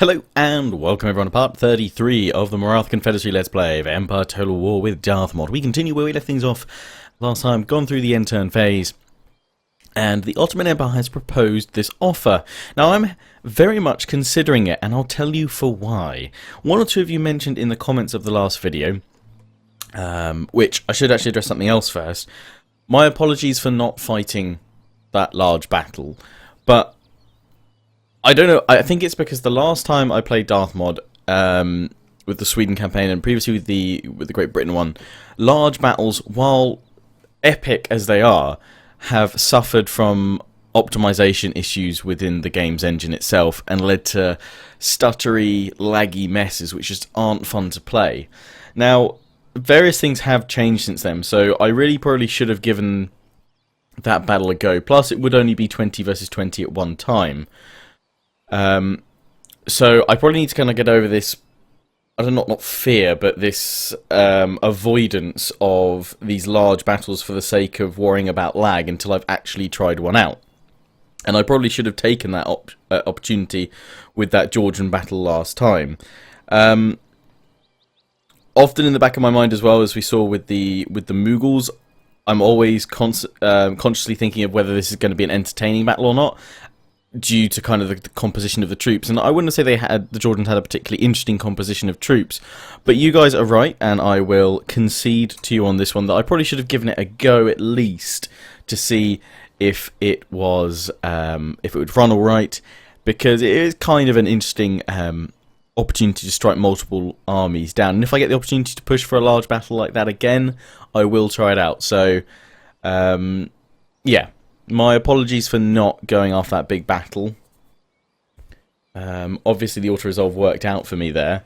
Hello and welcome everyone to part 33 of the Maratha Confederacy Let's Play of Empire Total War with Darthmod. We continue where we left things off last time, gone through the end turn phase, and the Ottoman Empire has proposed this offer. Now I'm very much considering it, and I'll tell you for why. One or two of you mentioned in the comments of the last video, which I should actually address something else first. My apologies for not fighting that large battle, but I don't know, I think it's because the last time I played Darthmod with the Sweden campaign and previously with the Great Britain one, large battles, while epic as they are, have suffered from optimization issues within the game's engine itself and led to stuttery, laggy messes which just aren't fun to play. Now, various things have changed since then, so I really probably should have given that battle a go. Plus, it would only be 20 versus 20 at one time. So I probably need to kind of get over this, I don't know, not fear, but this avoidance of these large battles for the sake of worrying about lag until I've actually tried one out. And I probably should have taken that opportunity with that Georgian battle last time. Often in the back of my mind as well, as we saw with the Mughals, I'm always consciously thinking of whether this is going to be an entertaining battle or not, due to kind of the composition of the troops. And I wouldn't say the Georgians had a particularly interesting composition of troops, but you guys are right, and I will concede to you on this one that I probably should have given it a go at least to see if it was if it would run all right, because it is kind of an interesting opportunity to strike multiple armies down. And if I get the opportunity to push for a large battle like that again, I will try it out. So yeah. My apologies for not going after that big battle. Obviously the auto-resolve worked out for me there.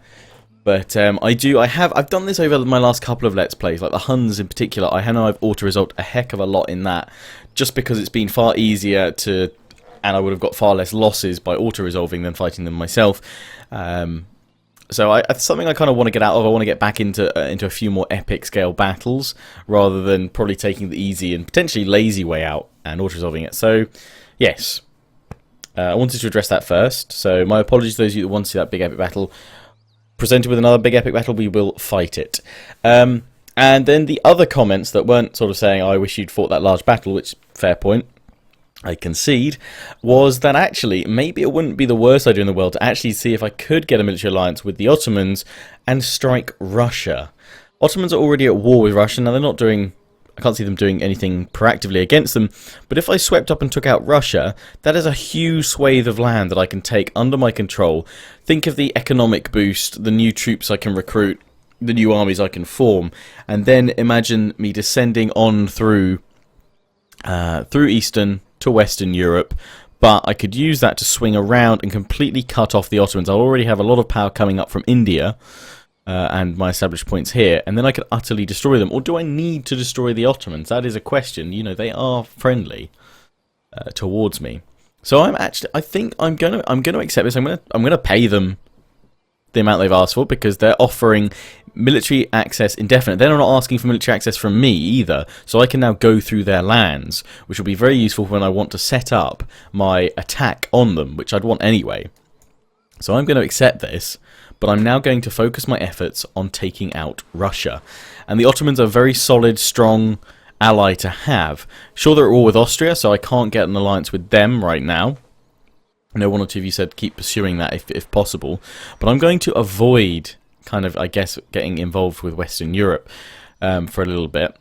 But I've done this over my last couple of Let's Plays, like the Huns in particular. I know I've auto-resolved a heck of a lot in that, just because it's been far easier to, and I would have got far less losses by auto-resolving than fighting them myself. So it's something I kind of want to get out of. I want to get back into a few more epic scale battles, rather than probably taking the easy and potentially lazy way out and auto-resolving it. So, yes, I wanted to address that first. So my apologies to those of you that want to see that big epic battle. Presented with another big epic battle, we will fight it. And then the other comments that weren't sort of saying, oh, I wish you'd fought that large battle, which, fair point, I concede, was that actually maybe it wouldn't be the worst idea in the world to actually see if I could get a military alliance with the Ottomans and strike Russia. Ottomans are already at war with Russia. Now, they're not doing, I can't see them doing anything proactively against them, but if I swept up and took out Russia, that is a huge swathe of land that I can take under my control. Think of the economic boost, the new troops I can recruit, the new armies I can form, and then imagine me descending on through Eastern to Western Europe, but I could use that to swing around and completely cut off the Ottomans. I already have a lot of power coming up from India and my established points here, and then I could utterly destroy them. Or do I need to destroy the Ottomans? That is a question. You know, they are friendly towards me, so I think I'm gonna accept this. I'm gonna pay them the amount they've asked for, because they're offering military access indefinite. They're not asking for military access from me either, so I can now go through their lands, which will be very useful when I want to set up my attack on them, which I'd want anyway. So I'm going to accept this, but I'm now going to focus my efforts on taking out Russia. And the Ottomans are a very solid, strong ally to have. Sure, they're at war with Austria, so I can't get an alliance with them right now. I know one or two of you said keep pursuing that if possible, but I'm going to avoid kind of, I guess, getting involved with Western Europe for a little bit.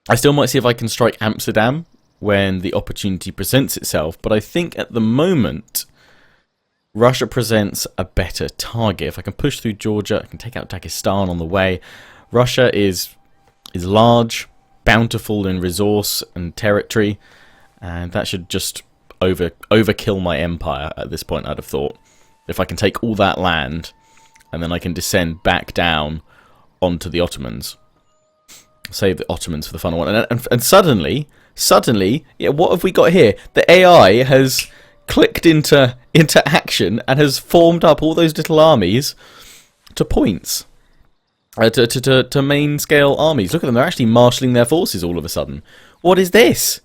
I still might see if I can strike Amsterdam when the opportunity presents itself, but I think at the moment Russia presents a better target. If I can push through Georgia, I can take out Dagestan on the way. Russia is large, bountiful in resource and territory, and that should just overkill my empire at this point, I'd have thought. If I can take all that land, and then I can descend back down onto the Ottomans. Save the Ottomans for the final one. And suddenly, yeah, what have we got here? The AI has clicked into action and has formed up all those little armies to points. To main scale armies. Look at them, they're actually marshalling their forces all of a sudden. What is this?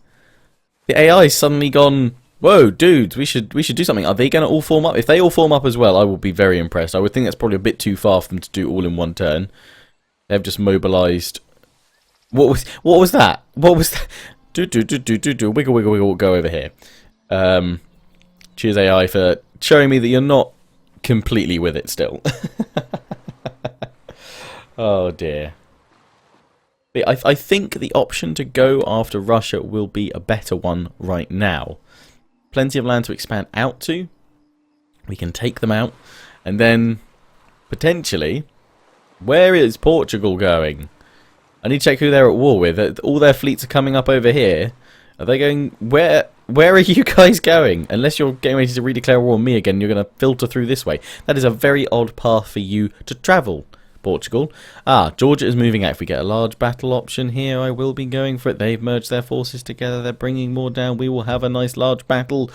The AI's suddenly gone Whoa, dudes, we should do something. Are they going to all form up? If they all form up as well, I will be very impressed. I would think that's probably a bit too far for them to do all in one turn. They've just mobilised. What was that? What was that? Do. Wiggle, wiggle, wiggle. Go over here. Cheers, AI, for showing me that you're not completely with it still. Oh, dear. I think the option to go after Russia will be a better one right now. Plenty of land to expand out to. We can take them out. And then, potentially, where is Portugal going? I need to check who they're at war with. All their fleets are coming up over here. Are they going... Where are you guys going? Unless you're getting ready to redeclare war on me again, you're going to filter through this way. That is a very odd path for you to travel, Portugal. Ah, Georgia is moving out. If we get a large battle option here, I will be going for it. They've merged their forces together. They're bringing more down. We will have a nice large battle.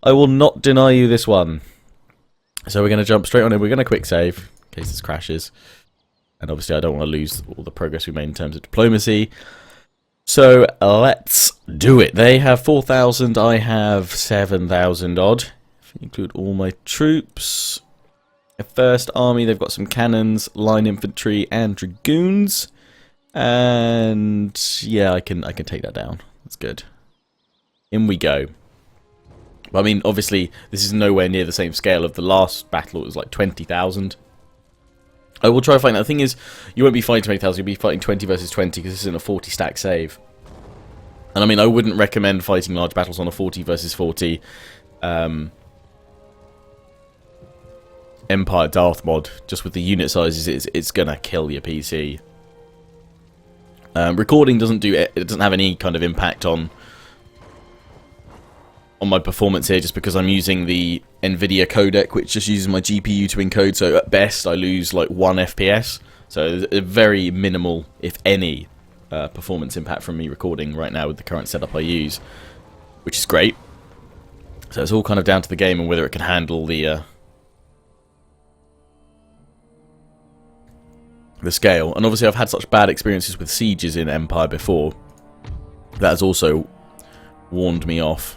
I will not deny you this one. So we're going to jump straight on in. We're going to quick save in case this crashes. And obviously I don't want to lose all the progress we made in terms of diplomacy. So let's do it. They have 4,000. I have 7,000 odd. If you include all my troops. First army, they've got some cannons, line infantry, and dragoons, and yeah, I can take that down. That's good. In we go. I mean, obviously, this is nowhere near the same scale of the last battle. It was like 20,000. I will try to find. The thing is, you won't be fighting 20,000. You'll be fighting 20 versus 20 because this isn't a 40 stack save. And I mean, I wouldn't recommend fighting large battles on a 40 versus 40. Empire Darthmod, just with the unit sizes, it's gonna kill your PC. Recording doesn't have any kind of impact on my performance here, just because I'm using the NVIDIA codec, which just uses my GPU to encode. So at best, I lose like 1 FPS. So a very minimal, if any, performance impact from me recording right now with the current setup I use, which is great. So it's all kind of down to the game and whether it can handle the scale. And obviously I've had such bad experiences with sieges in Empire before. That has also warned me off.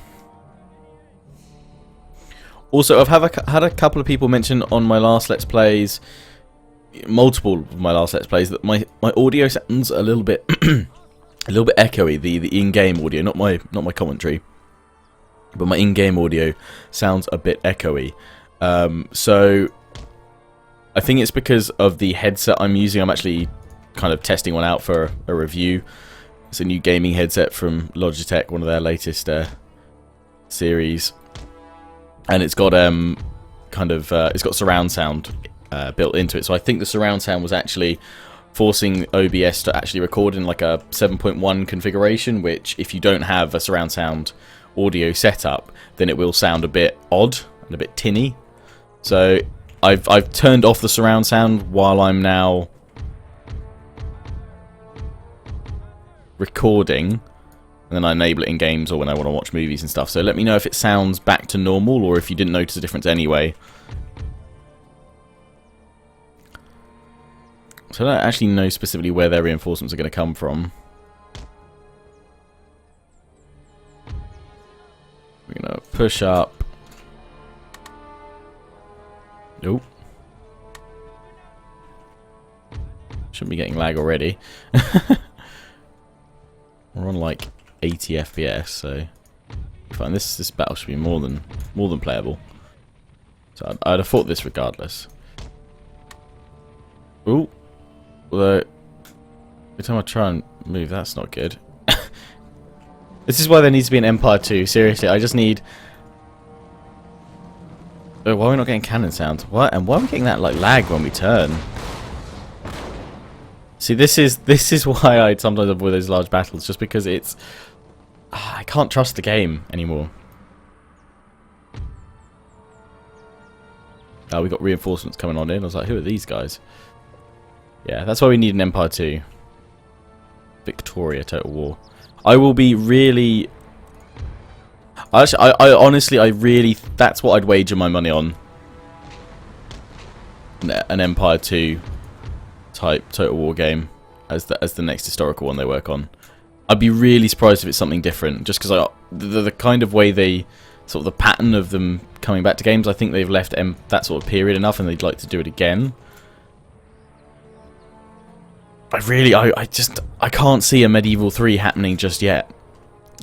Also, I've had a couple of people mention on my last Let's Plays, multiple of my last Let's Plays, that my audio sounds a little bit a little bit echoey. The in-game audio, not my commentary, but my in-game audio sounds a bit echoey. So I think it's because of the headset I'm using. I'm actually kind of testing one out for a review. It's a new gaming headset from Logitech, one of their latest series, and it's got it's got surround sound built into it. So I think the surround sound was actually forcing OBS to actually record in like a 7.1 configuration, which if you don't have a surround sound audio setup, then it will sound a bit odd and a bit tinny. So I've turned off the surround sound while I'm now recording, and then I enable it in games or when I want to watch movies and stuff. So let me know if it sounds back to normal or if you didn't notice a difference anyway. So I don't actually know specifically where their reinforcements are going to come from. We're going to push up. Nope. Shouldn't be getting lag already. We're on like 80 FPS, so fine. This battle should be more than playable. So I'd have fought this regardless. Ooh. Although every time I try and move, that's not good. This is why there needs to be an Empire 2. Seriously, I just need. Oh, why are we not getting cannon sound? What? And why are we getting that like lag when we turn? See, this is why I sometimes avoid those large battles, just because it's I can't trust the game anymore. Oh, we got reinforcements coming on in. I was like, who are these guys? Yeah, that's why we need an Empire 2. Victoria, Total War. I will be really. Actually, I honestly, that's what I'd wager my money on. An Empire 2 type Total War game as the next historical one they work on. I'd be really surprised if it's something different, just because the kind of way they sort of the pattern of them coming back to games. I think they've left that sort of period enough, and they'd like to do it again. I can't see a Medieval 3 happening just yet.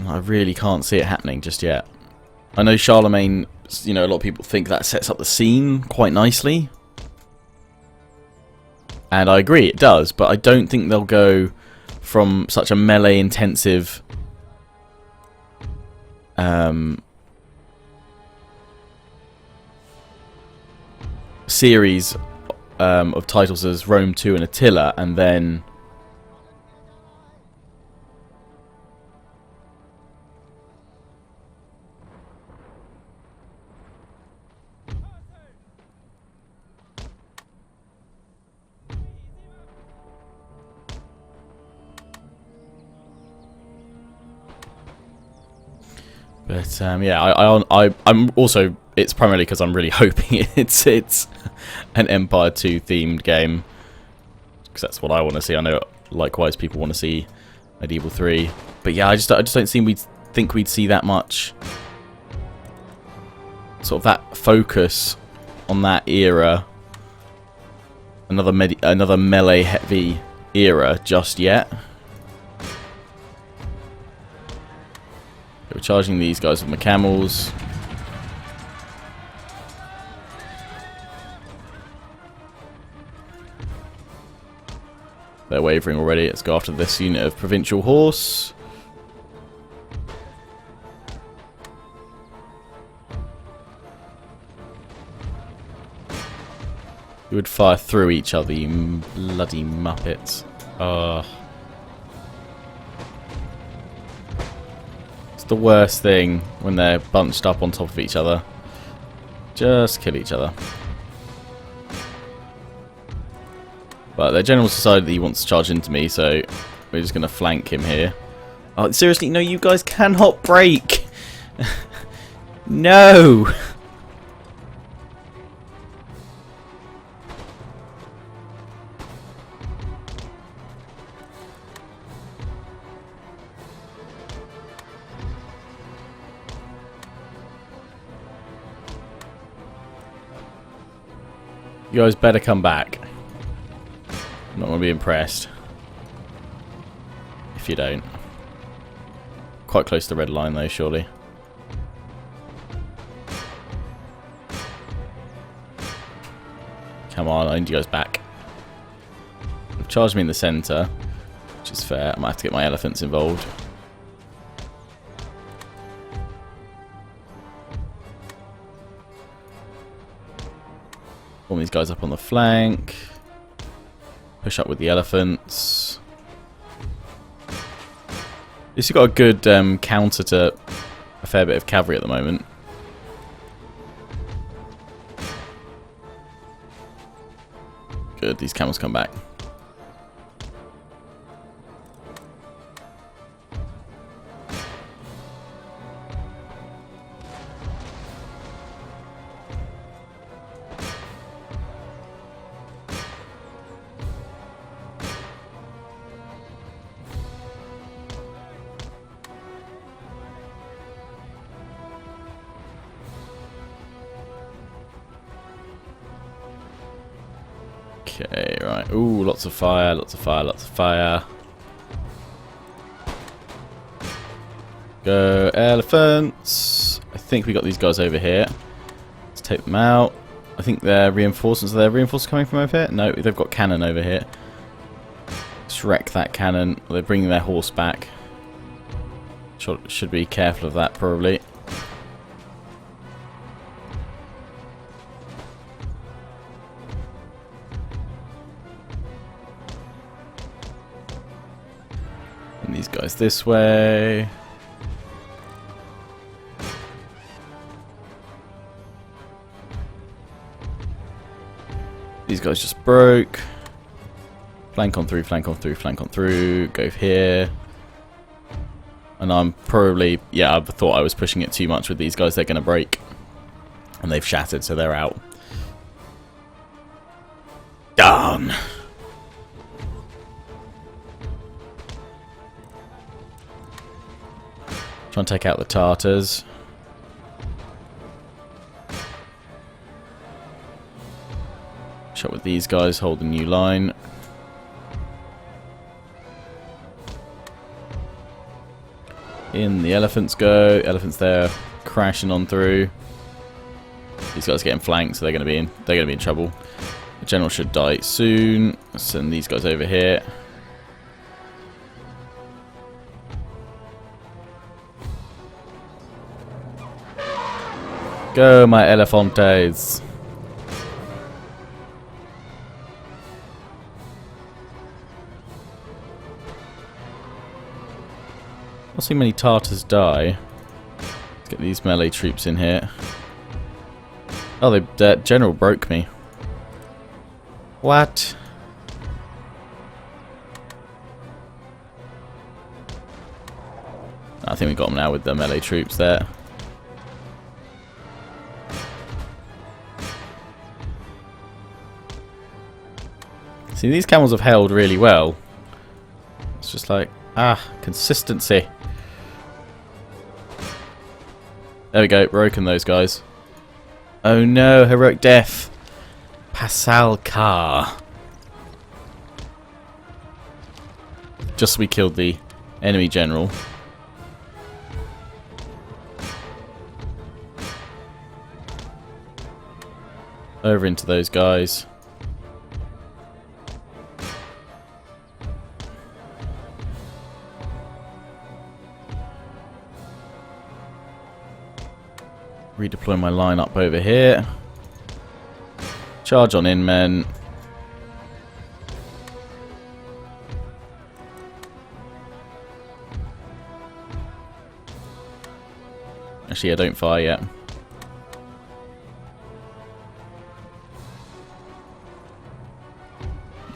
I really can't see it happening just yet. I know Charlemagne, you know, a lot of people think that sets up the scene quite nicely. And I agree, it does, but I don't think they'll go from such a melee-intensive series of titles as Rome 2 and Attila, and then but yeah, I'm also, it's primarily because I'm really hoping it's an Empire 2 themed game, because that's what I want to see. I know likewise people want to see Medieval 3, but yeah, I just don't think we'd see that much sort of that focus on that era, another melee heavy era just yet. We're charging these guys with my camels. They're wavering already. Let's go after this unit of provincial horse. You would fire through each other, you bloody muppets. It's the worst thing when they're bunched up on top of each other. Just kill each other. But the general decided that he wants to charge into me, so we're just going to flank him here. Oh, seriously? No, you guys cannot break! No! You guys better come back. I'm not going to be impressed if you don't. Quite close to the red line though, surely. Come on, I need you guys back. They've charged me in the centre, which is fair. I might have to get my elephants involved. Form these guys up on the flank. Push up with the elephants. At least you've got a good counter to a fair bit of cavalry at the moment. Good, these camels come back. Okay, right. Ooh, lots of fire, lots of fire, lots of fire. Go, elephants. I think we got these guys over here. Let's take them out. I think they're reinforcements. Are there reinforcements coming from over here? No, they've got cannon over here. Let's wreck that cannon. They're bringing their horse back. Should be careful of that, probably. These guys this way. These guys just broke. Flank on through, flank on through, flank on through. Go here. And I'm probably, yeah, I thought I was pushing it too much with these guys. They're going to break. And they've shattered, so they're out. Done. Try and take out the Tartars. Match up with these guys, hold the new line. In the elephants go. Elephants there, crashing on through. These guys are getting flanked, so they're going to be in trouble. The general should die soon. Let's send these guys over here. Go, my elefantes. Not seeing many Tartars die. Let's get these melee troops in here. Oh, that general broke me. What? I think we got them now with the melee troops there. See, these camels have held really well. It's just like, consistency. There we go, broken those guys. Oh no, heroic death. Pasalkar. Just as we killed the enemy general. Over into those guys. Redeploy my line up over here. Charge on in, men. Actually, I don't fire yet.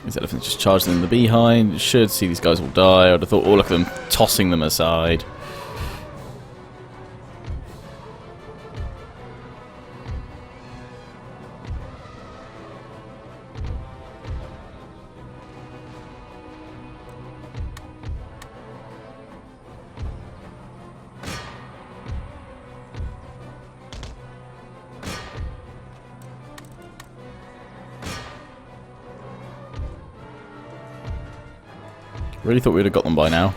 These elephants just charging in the behind. Should see these guys will die. I would have thought all of them tossing them aside. Really thought we would have got them by now.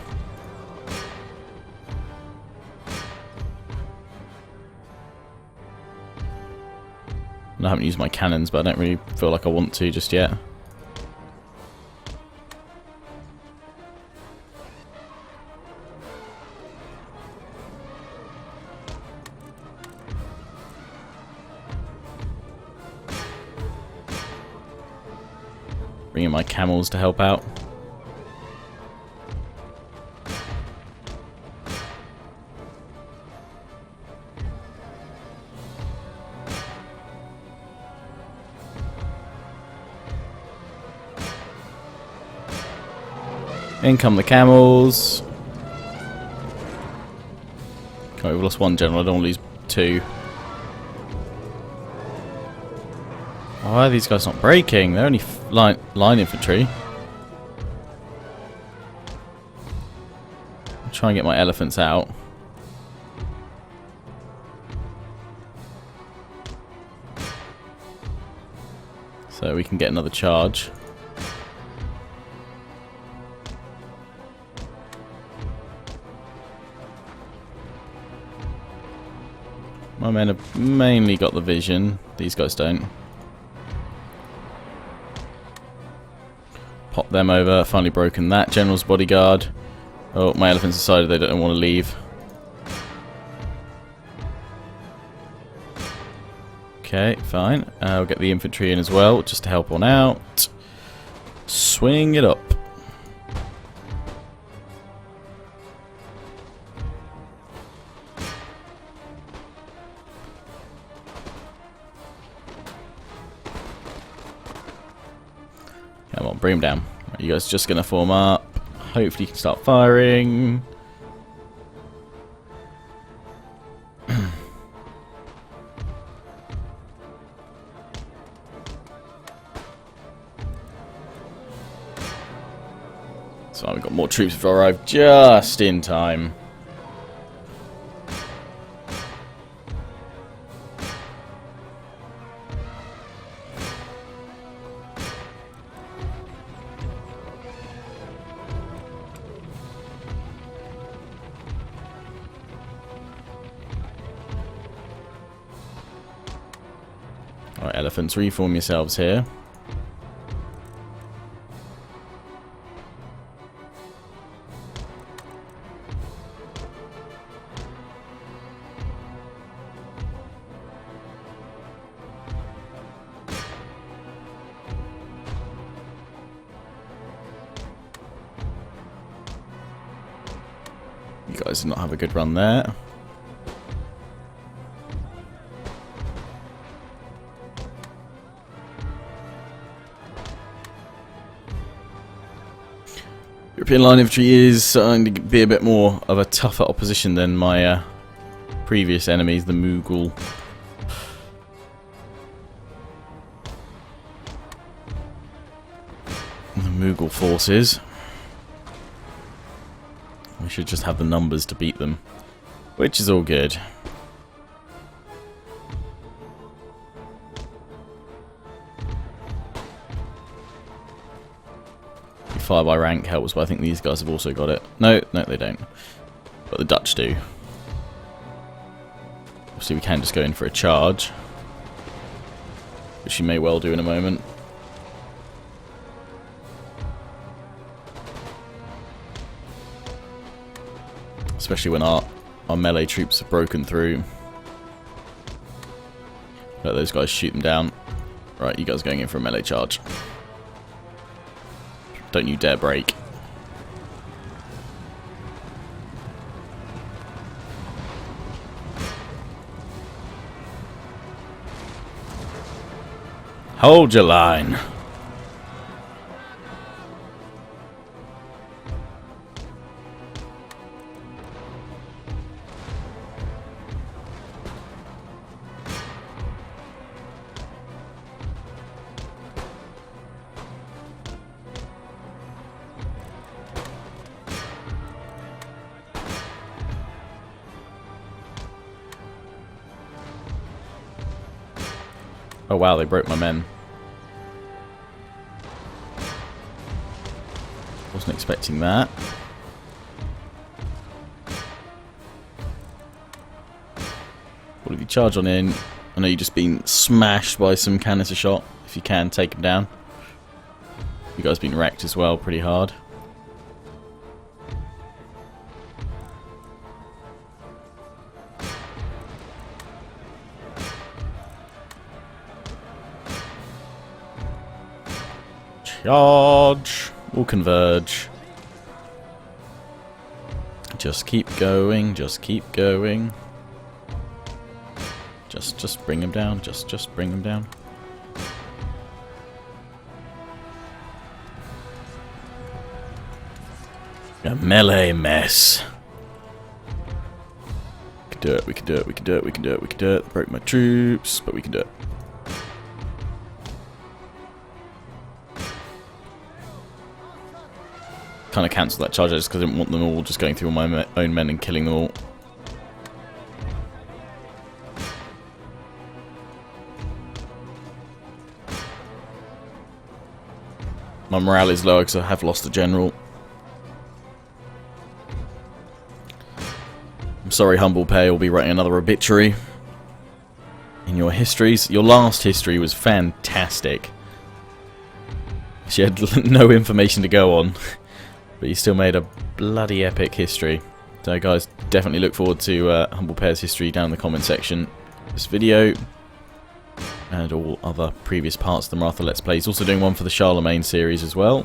And I haven't used my cannons, but I don't really feel like I want to just yet. Bringing my camels to help out. In come the camels. Okay, we've lost one general, I don't want to lose two. Why are these guys not breaking? They're only line infantry. I'll try and get my elephants out. So we can get another charge. My men have mainly got the vision. These guys don't. Pop them over. Finally broken that general's bodyguard. Oh, my elephants decided they don't want to leave. Okay, fine. We'll get the infantry in as well, just to help on out. Swing it up. Come on, bring him down. Right, you guys are just going to form up. Hopefully you can start firing. So we've got more troops have arrived just in time. elephants, reform yourselves here. You guys did not have a good run there. European line infantry is starting to be a bit more of a tougher opposition than my previous enemies, the Mughal. The Mughal forces. We should just have the numbers to beat them, which is all good. Fire by rank helps, but I think these guys have also got it. No, they don't. But the Dutch do. Obviously we can just go in for a charge, which you may well do in a moment. Especially when our melee troops have broken through. Let those guys shoot them down. Right, you guys are going in for a melee charge. Don't you dare break. Hold your line. Oh wow, they broke my men. Wasn't expecting that. What if you charge on in? I know you've just been smashed by some canister shot. If you can, take them down. You guys been wrecked as well, pretty hard. Charge! We'll converge. Just keep going, just keep going. Just bring him down, just bring him down. A melee mess. We can do it, we can do it, we can do it, we can do it, we can do it. Broke my troops, but we can do it. Kind of cancelled that charge just because I didn't want them all just going through all my own men and killing them all. My morale is low because I have lost a general. I'm sorry, Humble Pay will be writing another obituary in your histories. Your last history was fantastic. She had no information to go on. But you still made a bloody epic history. So guys, definitely look forward to Humble Pair's history down in the comment section. This video and all other previous parts of the Maratha Let's Play. He's also doing one for the Charlemagne series as well.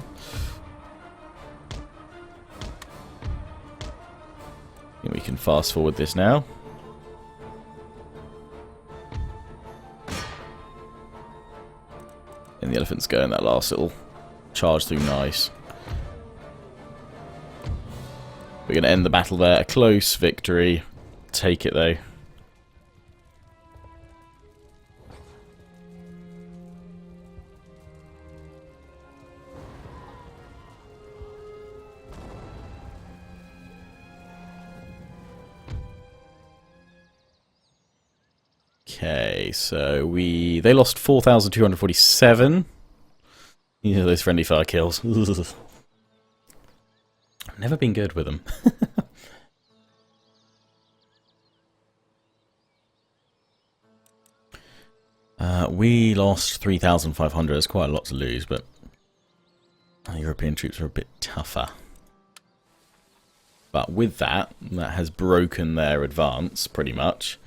And we can fast forward this now. And the elephants go in that last little charge through, nice. We're going to end the battle there. A close victory. Take it, though. Okay, so they lost 4,247. You know, those friendly fire kills. I've never been good with them. We lost 3,500. It's quite a lot to lose, but our European troops are a bit tougher. But with that, that has broken their advance, pretty much.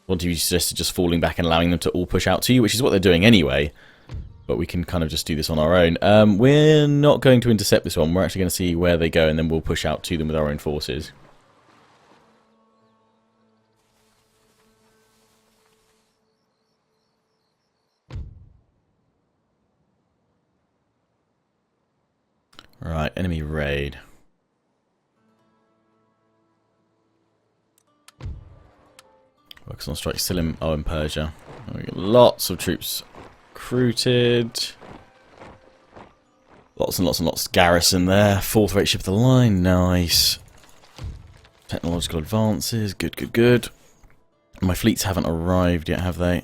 What do you suggest, just falling back and allowing them to all push out to you, which is what they're doing anyway. But we can kind of just do this on our own. We're not going to intercept this one. We're actually going to see where they go, and then we'll push out to them with our own forces. Right, enemy raid. Focus on strike still in, in Persia. We got lots of troops recruited. Lots and lots and lots of garrison there. 4th rate ship of the line, nice. Technological advances, good, good, good. My fleets haven't arrived yet, have they?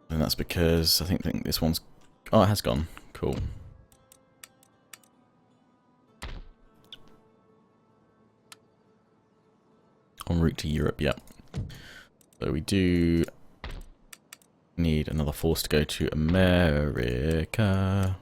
And that's because I think this one's... Oh, it has gone. Cool. En route to Europe, yep. So we do need another force to go to America.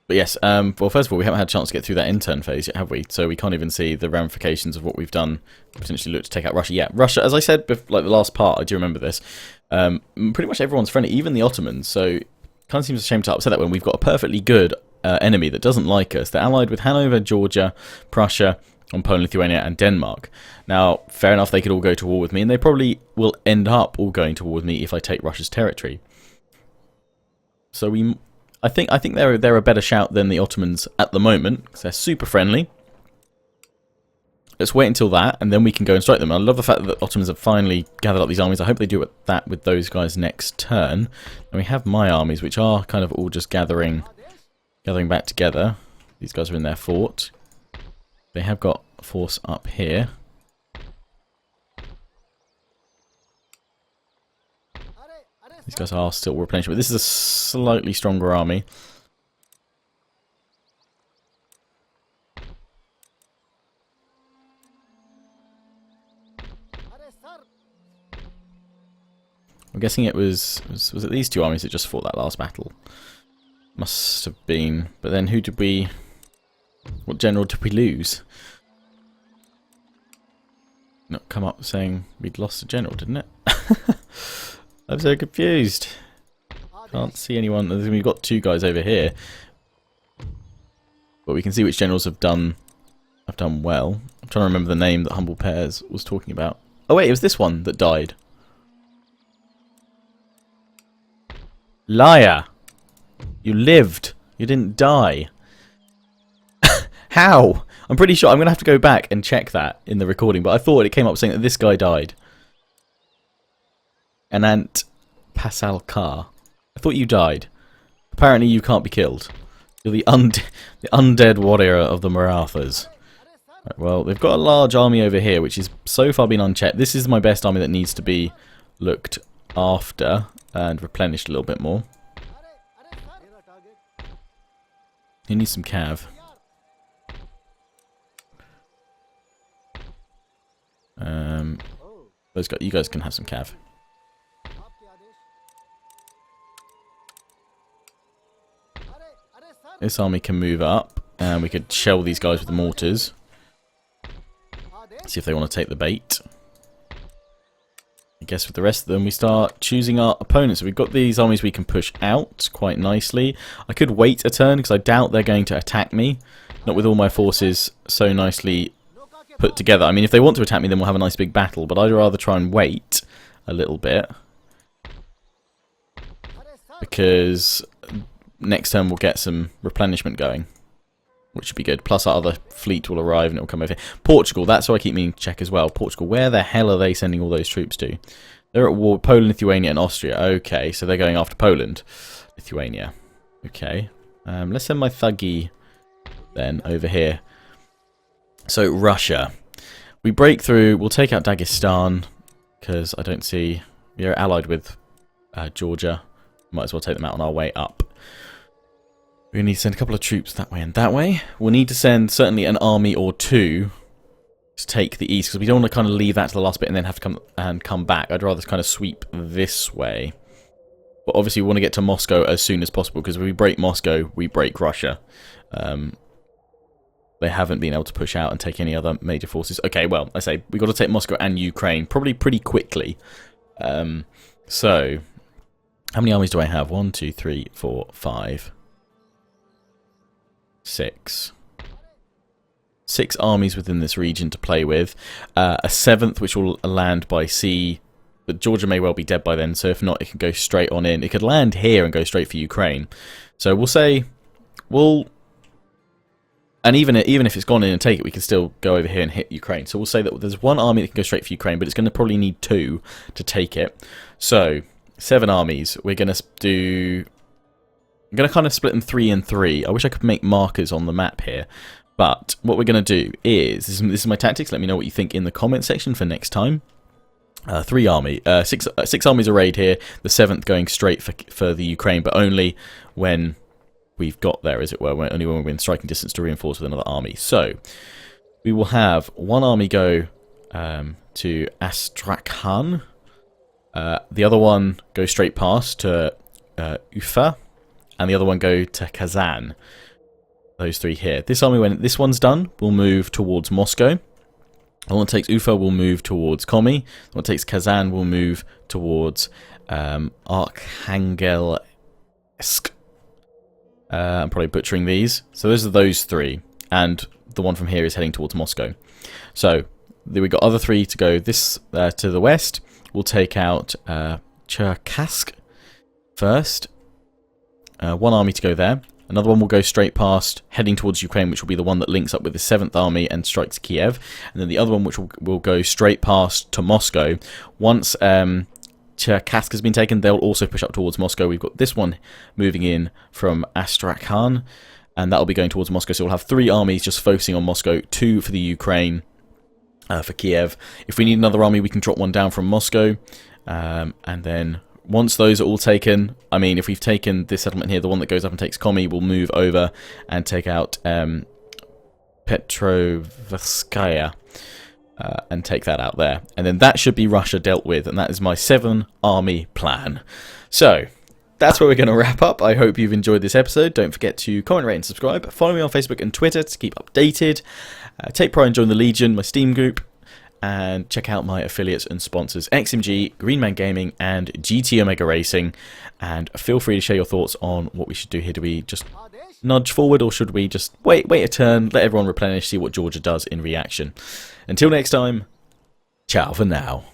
But yes, well, first of all, we haven't had a chance to get through that intern phase yet, have we? So we can't even see the ramifications of what we've done. Potentially look to take out Russia. Yeah, Russia, as I said, like the last part, I do remember this. Pretty much everyone's friendly, even the Ottomans. So it kind of seems a shame to upset that when we've got a perfectly good enemy that doesn't like us. They're allied with Hanover, Georgia, Prussia, on Poland, Lithuania, and Denmark. Now, fair enough, they could all go to war with me, and they probably will end up all going to war with me if I take Russia's territory. So I think they're a better shout than the Ottomans at the moment, because they're super friendly. Let's wait until that, and then we can go and strike them. I love the fact that the Ottomans have finally gathered up these armies. I hope they do that with those guys next turn. And we have my armies, which are kind of all just gathering back together. These guys are in their fort. They have got a force up here. These guys are still replenishing, but this is a slightly stronger army. I'm guessing it was it these two armies that just fought that last battle? Must have been. But then who did we... What general did we lose? Not come up saying we'd lost a general, didn't it? I'm so confused. Can't see anyone. We've got two guys over here, but we can see which generals have done well. I'm trying to remember the name that Humble Pears was talking about. Oh wait, it was this one that died. Liar! You lived. You didn't die. How? I'm pretty sure I'm going to have to go back and check that in the recording, but I thought it came up saying that this guy died. Anant Pasalkar. I thought you died. Apparently you can't be killed. You're the undead warrior of the Marathas. Right, well, they've got a large army over here, which is so far been unchecked. This is my best army that needs to be looked after and replenished a little bit more. You need some cav. You guys can have some cav. This army can move up, and we could shell these guys with the mortars. See if they want to take the bait. I guess with the rest of them, we start choosing our opponents. So we've got these armies we can push out quite nicely. I could wait a turn, because I doubt they're going to attack me. Not with all my forces so nicely put together. I mean, if they want to attack me, then we'll have a nice big battle, but I'd rather try and wait a little bit, because next turn we'll get some replenishment going, which should be good. Plus our other fleet will arrive and it will come over here. Portugal, that's why I keep meaning to check as well. Portugal, where the hell are they sending all those troops to? They're at war with Poland, Lithuania and Austria. Okay, so they're going after Poland. Lithuania. Okay. Let's send my thuggy then over here. So Russia. We break through, we'll take out Dagestan, because I don't see... We're allied with Georgia. Might as well take them out on our way up. We're going to need to send a couple of troops that way and that way. We'll need to send certainly an army or two to take the east, because we don't want to kind of leave that to the last bit and then have to come back. I'd rather kind of sweep this way. But obviously we want to get to Moscow as soon as possible, because if we break Moscow, we break Russia. They haven't been able to push out and take any other major forces. Okay, well, I say we've got to take Moscow and Ukraine probably pretty quickly. So, how many armies do I have? 1, 2, 3, 4, 5, 6. 6 armies within this region to play with. A 7th, which will land by sea. But Georgia may well be dead by then, so if not, it can go straight on in. It could land here and go straight for Ukraine. So we'll say, and even if it's gone in and take it, we can still go over here and hit Ukraine. So we'll say that there's 1 army that can go straight for Ukraine, but it's going to probably need 2 to take it. So 7 armies. We're going to do. I'm going to kind of split them 3 and 3. I wish I could make markers on the map here. But what we're going to do is, this is my tactics. Let me know what you think in the comment section for next time. 6 armies arrayed here. The 7th going straight for the Ukraine, but only when we've got there, as it were. Only when we're in striking distance to reinforce with another army. So we will have 1 army go to Astrakhan. The other one go straight past to Ufa, and the other one go to Kazan. Those 3 here. This army, when this one's done, will move towards Moscow. The one that takes Ufa will move towards Komi. The one that takes Kazan will move towards Arkhangelsk. I'm probably butchering these. So those are those 3. And the one from here is heading towards Moscow. So we've got other 3 to go this to the west. We'll take out Cherkassk first. 1 army to go there. Another one will go straight past, heading towards Ukraine, which will be the one that links up with the 7th Army and strikes Kiev. And then the other one, which will go straight past to Moscow. Once Cherkassk has been taken, they'll also push up towards Moscow. We've got this one moving in from Astrakhan, and that'll be going towards Moscow. So we'll have 3 armies just focusing on Moscow, 2 for the Ukraine, for Kiev. If we need another army, we can drop 1 down from Moscow, and then once those are all taken, I mean, if we've taken this settlement here, the one that goes up and takes Komi will move over and take out Petrovskaya and take that out there. And then that should be Russia dealt with, and that is my 7-army plan. So, that's where we're going to wrap up. I hope you've enjoyed this episode. Don't forget to comment, rate, and subscribe. Follow me on Facebook and Twitter to keep updated. Take pride and join the Legion, my Steam group. And check out my affiliates and sponsors, XMG, Greenman Gaming, and GT Omega Racing. And feel free to share your thoughts on what we should do here. Do we just nudge forward, or should we just wait a turn, let everyone replenish, see what Georgia does in reaction? Until next time, ciao for now.